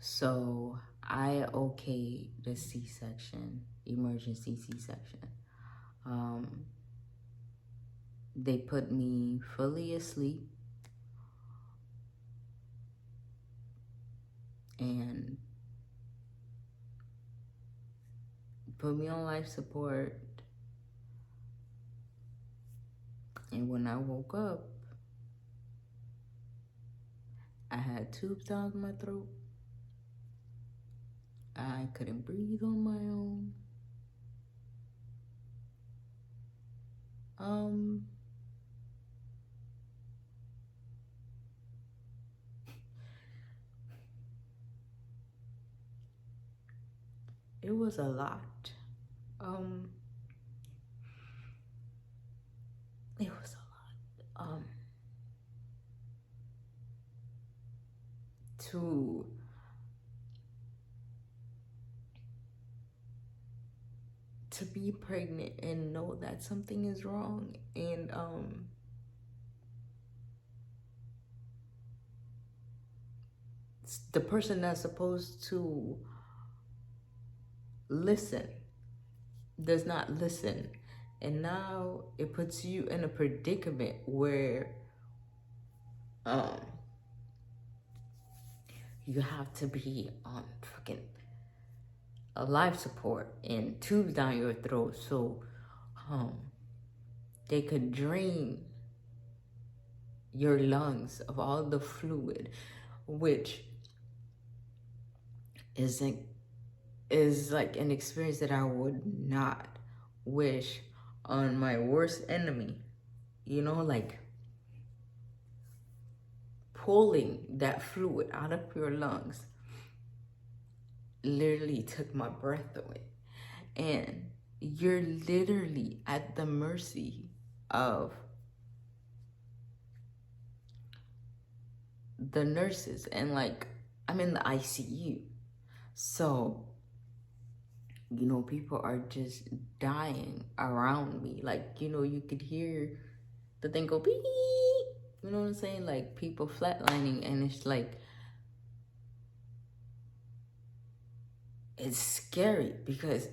So I okayed the C-section, emergency C-section. They put me fully asleep and put me on life support. And when I woke up, I had tubes down my throat. I couldn't breathe on my own. It was a lot. It was a lot. To be pregnant and know that something is wrong, and the person that's supposed to listen does not listen, and now it puts you in a predicament where you have to be on fucking a life support and tubes down your throat so they could drain your lungs of all the fluid, which is like an experience that I would not wish on my worst enemy. You know, like pulling that fluid out of your lungs literally took my breath away. And you're literally at the mercy of the nurses, and like I'm in the ICU. So, you know, people are just dying around me. Like, you know, you could hear the thing go beep. You know what I'm saying? Like people flatlining, and it's like, it's scary because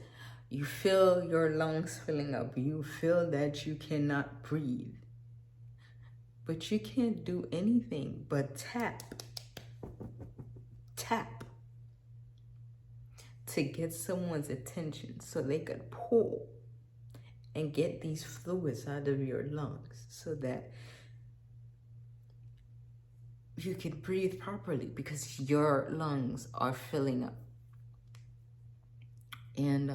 you feel your lungs filling up. You feel that you cannot breathe. But you can't do anything but tap to get someone's attention so they could pull and get these fluids out of your lungs so that you can breathe properly, because your lungs are filling up. And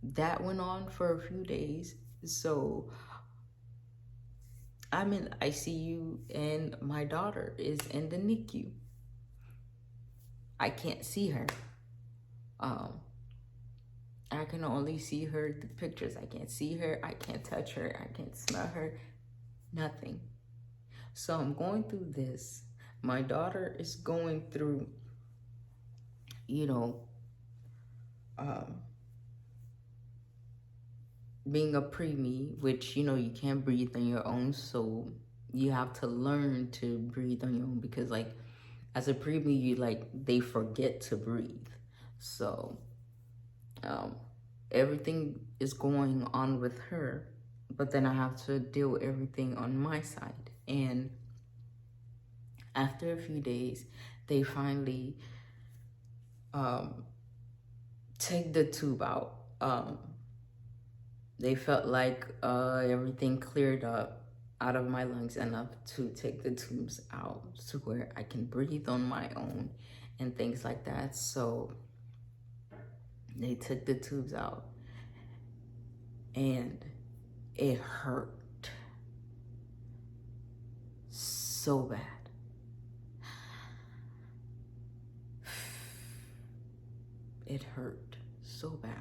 that went on for a few days. So I'm in ICU and my daughter is in the NICU. I can't see her. I can only see her through pictures. I can't see her. I can't touch her. I can't smell her. Nothing. So I'm going through this. My daughter is going through, you know, being a preemie, which, you know, you can't breathe on your own. So you have to learn to breathe on your own, because like as a preemie, you like, they forget to breathe. So everything is going on with her, but then I have to deal with everything on my side. And after a few days, they finally take the tube out. They felt like everything cleared up out of my lungs enough to take the tubes out to where I can breathe on my own and things like that. So they took the tubes out and it hurt so bad. It hurt so bad.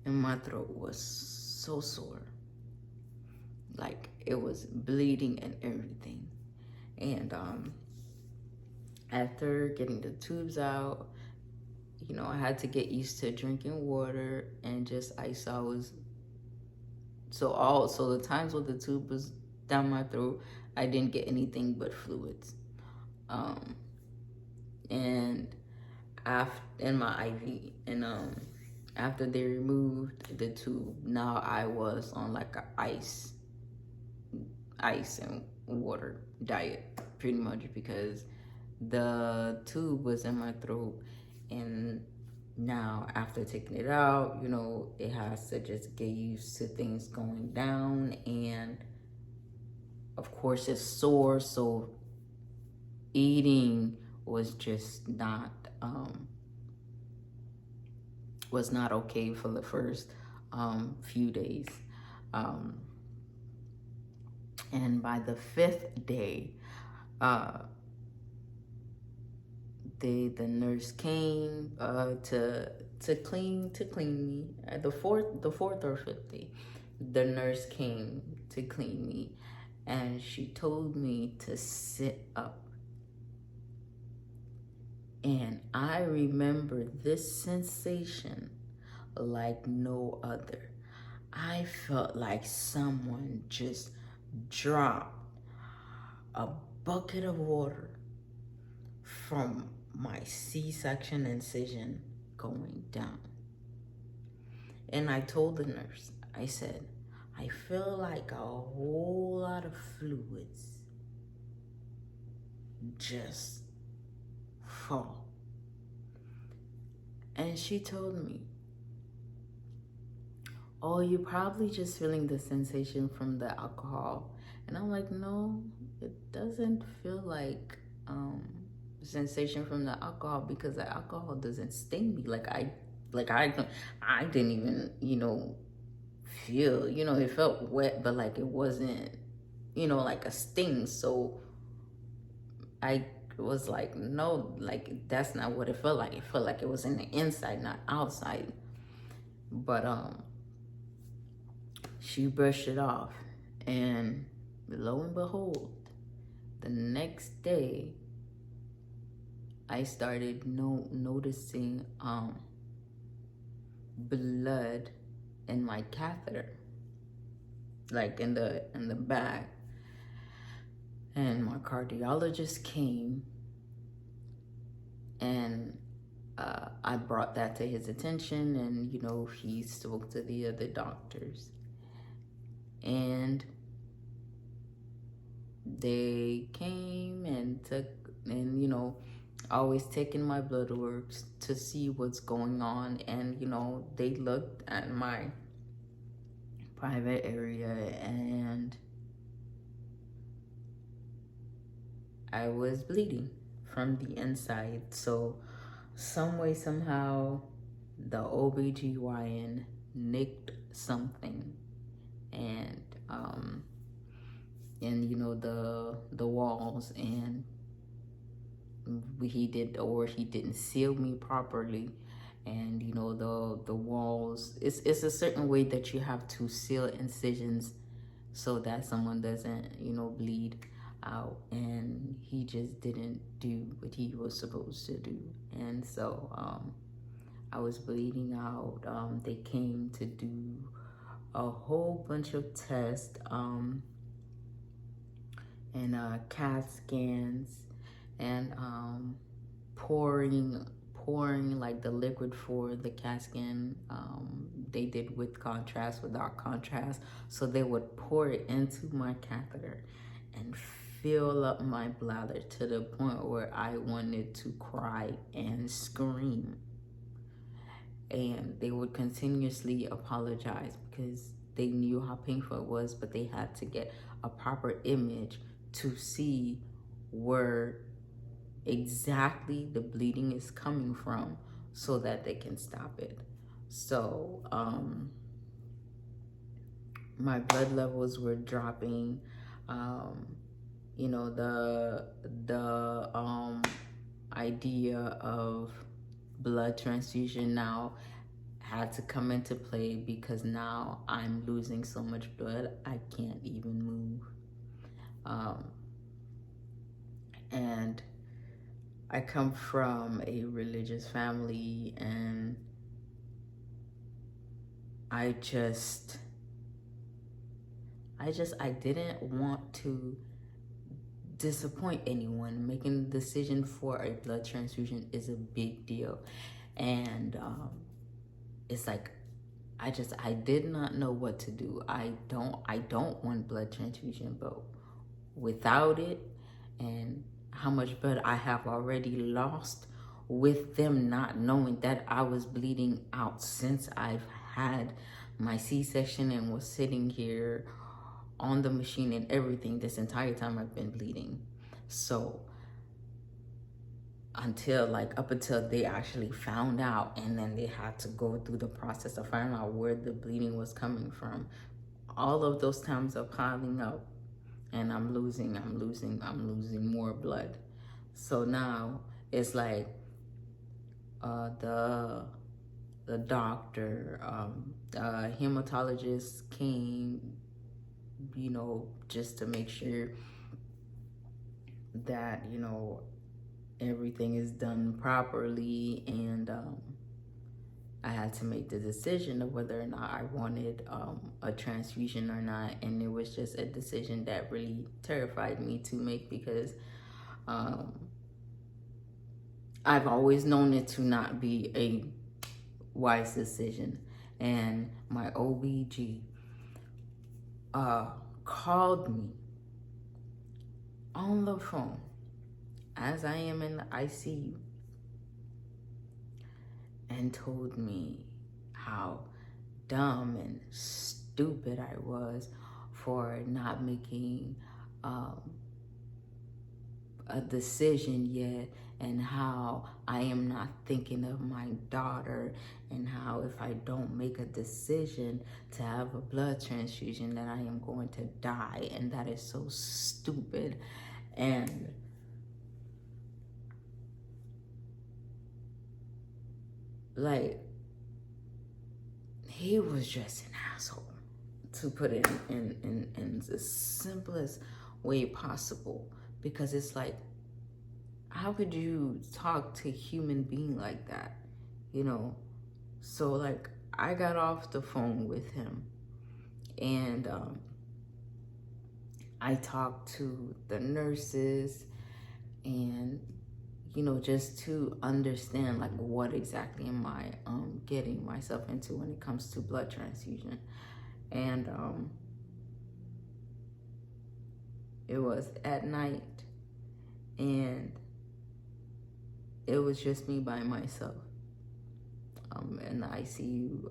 And my throat was so sore. Like it was bleeding and everything. And after getting the tubes out, you know, I had to get used to drinking water and just ice. So the times when the tube was down my throat, I didn't get anything but fluids. and after in my IV, and after they removed the tube, now I was on like a ice and water diet, pretty much, because the tube was in my throat. And now after taking it out, you know, it has to just get used to things going down, and of course it's sore, so eating was just not okay for the first few days. And by the 5th day, the nurse came to clean me. The fourth or 5th day, the nurse came to clean me, and she told me to sit up. And I remember this sensation like no other. I felt like someone just dropped a bucket of water from my C-section incision going down. And I told the nurse, I said, I feel like a whole lot of fluids just fall. And she told me, oh, you're probably just feeling the sensation from the alcohol. And I'm like, no, it doesn't feel like sensation from the alcohol, because the alcohol doesn't sting me. I didn't even, you know, feel, you know, it felt wet, but like it wasn't, you know, like a sting. So I was like, no, like that's not what it felt like. It felt like it was in the inside, not outside. But she brushed it off, and lo and behold, the next day I started noticing blood in my catheter, like in the bag. And my cardiologist came, and I brought that to his attention, and you know, he spoke to the other doctors, and they came and took, and you know, always taking my blood works to see what's going on. And you know, they looked at my private area, and I was bleeding from the inside. So some way, somehow, the OBGYN nicked something, and you know, the walls, and he didn't seal me properly. And you know, the walls, it's a certain way that you have to seal incisions so that someone doesn't, you know, bleed out, and he just didn't do what he was supposed to do. And so I was bleeding out. They came to do a whole bunch of tests, and CAT scans, and pouring like the liquid for the CAT scan. They did with contrast, without contrast. So they would pour it into my catheter and fill up my bladder to the point where I wanted to cry and scream. And they would continuously apologize because they knew how painful it was, but they had to get a proper image to see where exactly the bleeding is coming from so that they can stop it. So my blood levels were dropping. You know, the idea of blood transfusion now had to come into play, because now I'm losing so much blood I can't even move. And I come from a religious family, and I didn't want to disappoint anyone. Making the decision for a blood transfusion is a big deal. And it's like, I did not know what to do. I don't want blood transfusion, but without it, and how much blood I have already lost with them not knowing that I was bleeding out since I've had my C-section and was sitting here on the machine and everything this entire time I've been bleeding. So up until they actually found out, and then they had to go through the process of finding out where the bleeding was coming from. All of those times are piling up, and I'm losing more blood. So now it's like the doctor, hematologist came, just to make sure that, everything is done properly. And I had to make the decision of whether or not I wanted a transfusion or not. And it was just a decision that really terrified me to make, because I've always known it to not be a wise decision. And my OBG called me on the phone as I am in the ICU and told me how dumb and stupid I was for not making a decision yet, and how I am not thinking of my daughter, and how if I don't make a decision to have a blood transfusion that I am going to die, and that is so stupid. And like, he was just an asshole, to put it in the simplest way possible. Because it's like, how could you talk to a human being like that, So like, I got off the phone with him, and I talked to the nurses, and just to understand like what exactly am I getting myself into when it comes to blood transfusion. And it was at night, and it was just me by myself in the ICU.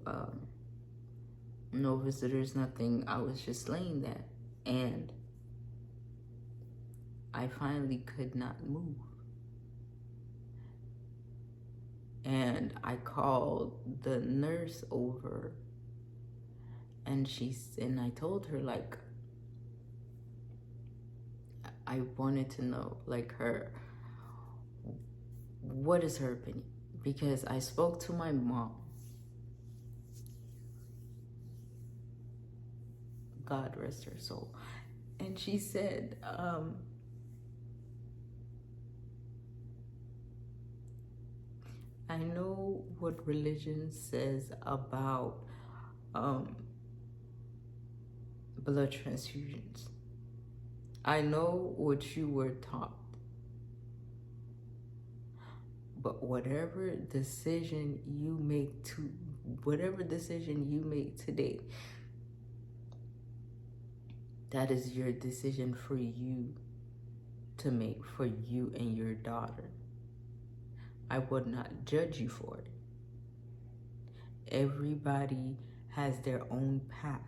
No visitors, nothing. I was just laying there, and I finally could not move. And I called the nurse over, and I told her, like, I wanted to know, like, what is her opinion? Because I spoke to my mom. God rest her soul. And she said, I know what religion says about blood transfusions. I know what you were taught. But whatever decision you make today, that is your decision for you to make, for you and your daughter. I would not judge you for it. Everybody has their own path.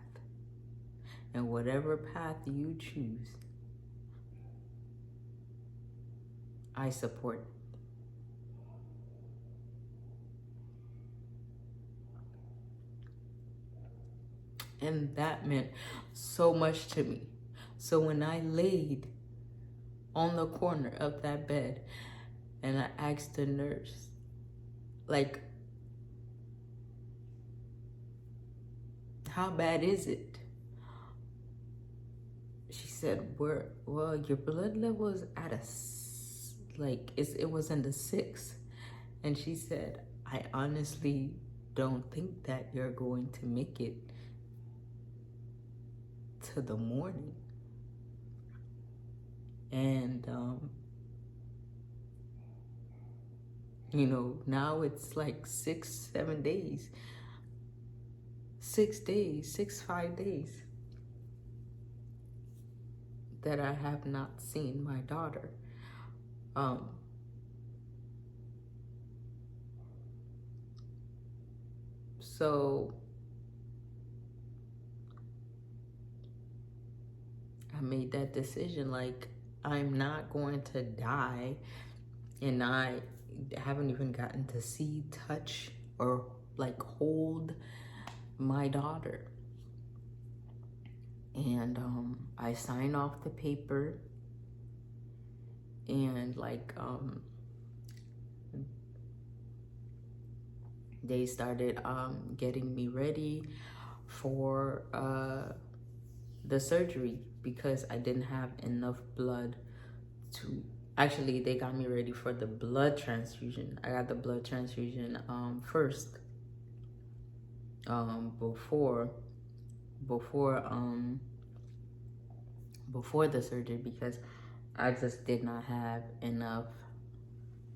And whatever path you choose, I support it. And that meant so much to me. So when I laid on the corner of that bed and I asked the nurse, like, how bad is it? She said, well, your blood level is at it was in the 6. And she said, I honestly don't think that you're going to make it to the morning. And, you know, now it's like 6, 7 days, 5 days that I have not seen my daughter. So I made that decision, like, I'm not going to die, and I haven't even gotten to see, touch, or like hold my daughter. And I signed off the paper, and like they started getting me ready for the surgery, because I didn't have enough blood to, actually they got me ready for the blood transfusion. I got the blood transfusion first, before the surgery, because I just did not have enough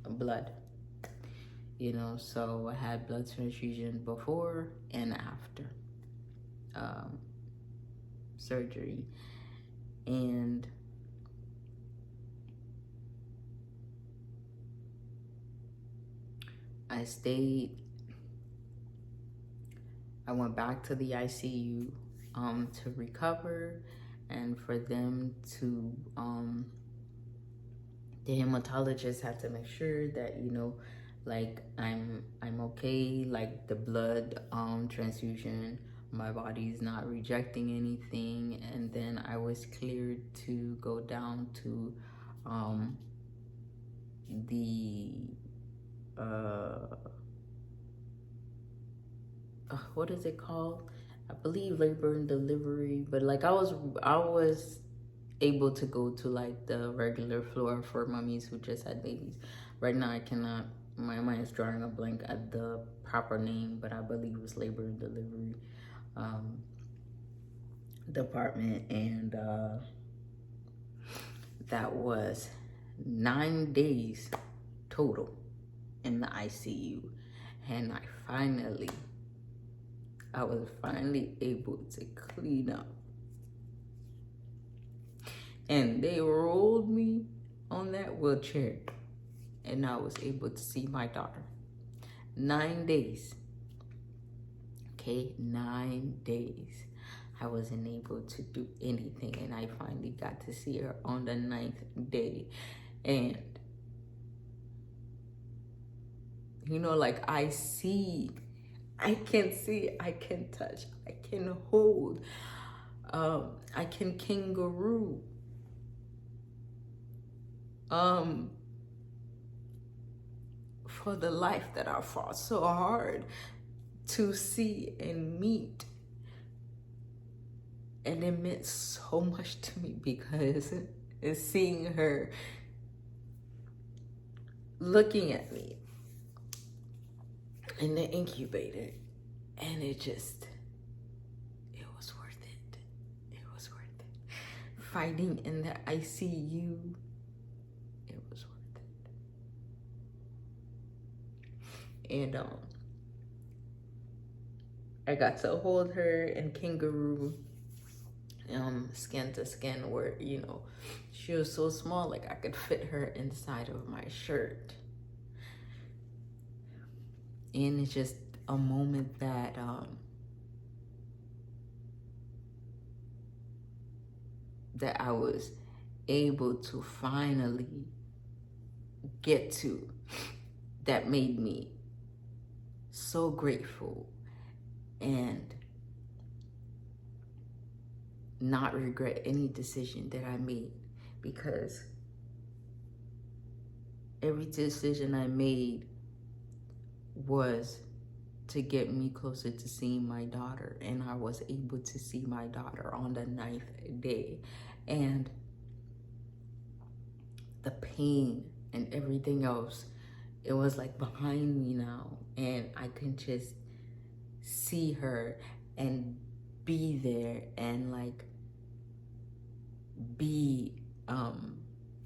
blood, you know. So I had blood transfusion before and after surgery. And I went back to the ICU to recover, and for them to, the hematologist had to make sure that, you know, like I'm okay, like the blood transfusion, my body's not rejecting anything. And then I was cleared to go down to the what is it called? I believe labor and delivery, but like I was able to go to like the regular floor for mummies who just had babies. Right now I cannot, my mind is drawing a blank at the proper name, but I believe it was labor and delivery department. And that was 9 days total in the ICU. And I was finally able to clean up. And they rolled me on that wheelchair, and I was able to see my daughter. 9 days. Okay, 9 days. I wasn't able to do anything, and I finally got to see her on the 9th day. And, you know, like I can see, I can touch, I can hold, I can kangaroo. For the life that I fought so hard to see and meet. And it meant so much to me, because it's seeing her looking at me in the incubator, and it was worth it. It was worth it. Fighting in the ICU, it was worth it. And I got to hold her and kangaroo, skin to skin, where, you know, she was so small, like I could fit her inside of my shirt. And it's just a moment that that I was able to finally get to, that made me so grateful and not regret any decision that I made, because every decision I made was to get me closer to seeing my daughter, and I was able to see my daughter on the 9th day. And the pain and everything else, it was like behind me now, and I can just see her and be there, and like be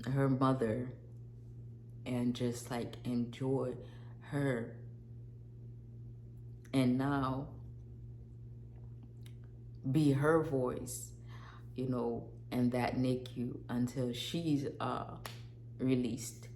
her mother and just like enjoy her. And now be her voice, you know, in that NICU until she's released.